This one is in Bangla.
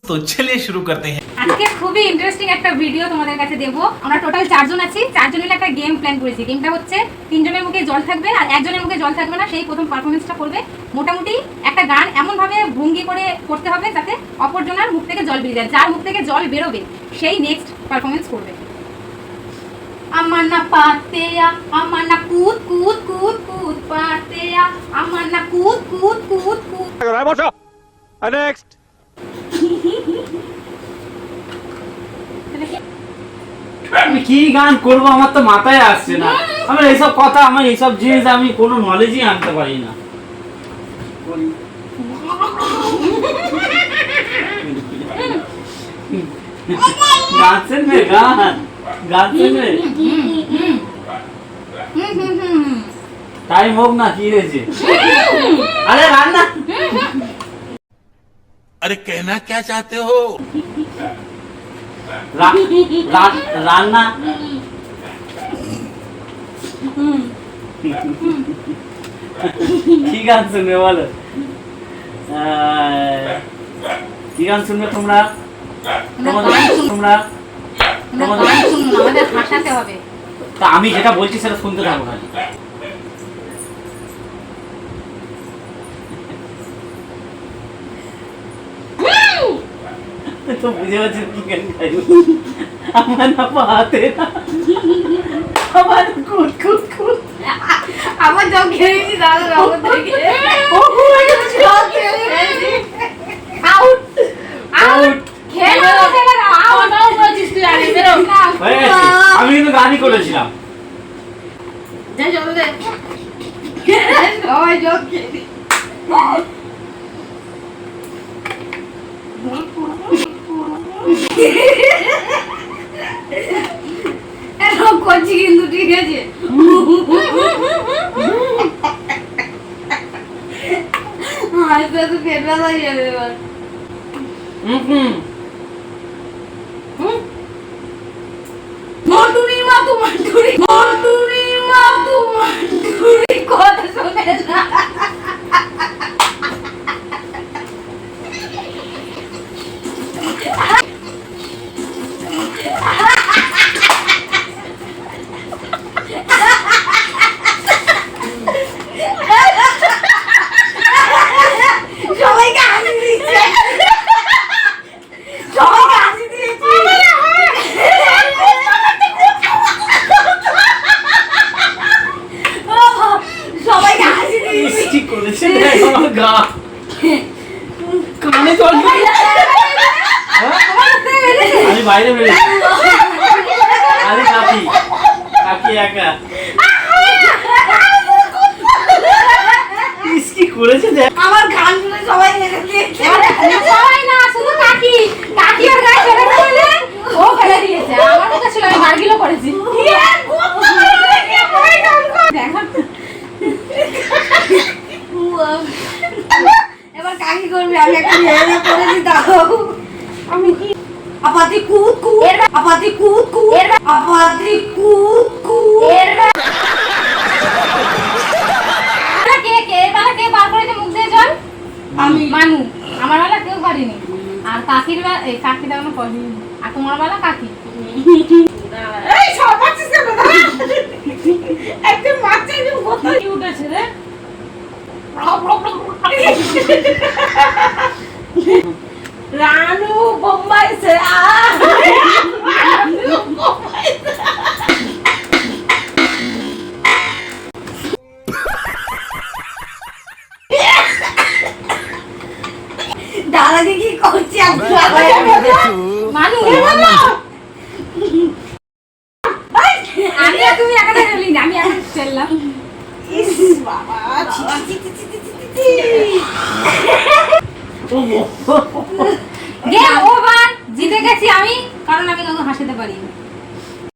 তো চলিए शुरू करते हैं। আজকে খুবই ইন্টারেস্টিং একটা ভিডিও তোমাদের কাছে দেব। আমরা টোটাল 4 জন আছি, 4 জন মিলে একটা গেম প্ল্যান করেছি। গেমটা হচ্ছে 3 জনের মুখে জল থাকবে আর একজনের মুখে জল থাকবে না, সেই প্রথম পারফরম্যান্সটা করবে। মোটামুটি একটা গান এমন ভাবে ভঙ্গি করে করতে হবে যাতে অপরজনের মুখ থেকে জল বেরিয়ে যায়। যার মুখ থেকে জল বেরোবে সেই নেক্সট পারফরম্যান্স করবে। আমার না পাতেয়া, আমার না কুদ কুদ কুদ কুদ পাতেয়া, আমার না কুদ কুদ কুদ কুদ। বসো নেক্সট। আমি কি গান করবো আমার তো মাথায় আসছে না। আমার এইসব কথা, আমার এইসব জিনিস আমি কোনো নলেজই আনতে পারি না। গান মে গান গান মে টাইম হোক না, কি হয়েছে? আরে রান্না, अरे कहना क्या चाहते हो? রান্না কি গান শুনবে বলো? কি গান শুনবে তোমরা? আমাদের হাসাতে হবে। তা আমি যেটা বলছি সেটা শুনতে থাকো না। তো বুঝে পাচ্ছি কি গান গাইব। আমার না পাতে না, আমার কুট কুট কুট, আমার জব খেয়েছি দাদা রঙ থেকে। আউট আউট খেলো খেলো আউট আউট বলছিস তুই। আরে বেরো হয়ে গেছে। আমি কিন্তু গানই করেছিলাম। যা জল দে। ওই জব খেয়ে এরকম করছি কিন্তু ঠিক আছে। হাসতে তো পেট ব্যথা হয়ে যাবে এবার। মন্টুরি মা তো মন্টুরি, মন্টুরি মা তো মন্টুরি কথা শোনে না। সবাইকে হাসি দিচ্ছে, সবাইকে হাসি দিয়েছি। সবাইকে হাসি দিয়েছি। কি করেছে আমার গা কানে জল। আমি বাইরে বেরিয়েছি। আরে কাকি, কাকি একা কি করেছে দেখ। আমার গান শুনে সবাই হেসে দিয়েছে। সবাই না, শুধু কাকি। কাকি আর গায়ে ফেলে দিলে ও ফেলে দিয়েছে। আমার কথা ছিল আমি বারগিলো করেছি। এবার কাকি করবে, আমি একটা হেসে করে দিতাম। আমি কি আপাতি কুদ কুদ, আপাতি কুদ কুদ, আপাতি কুদ কুদ। কে বার করেছে মুখ দিয়ে জল? আমি। মানু। আমার বেলা কেউ পারিনি। আর কাকির বেলা কাকি দাও না করি। আর তোমার বেলা কাকি। এই সব পাচ্ছিস কেন দাদা? একদম মাছাই যে কত কি উঠেছে রে। রানু বোম্বাই সে আ রানু বোম্বাই সে। দাদাকে কি করছি আমি? মানু আমি আর তুমি একা খেলি না, আমি এখন খেললাম। ইস বাবা গেম ওভার, জিতে গেছি আমি, কারণ আমি কাউকে হাসাতে পারি।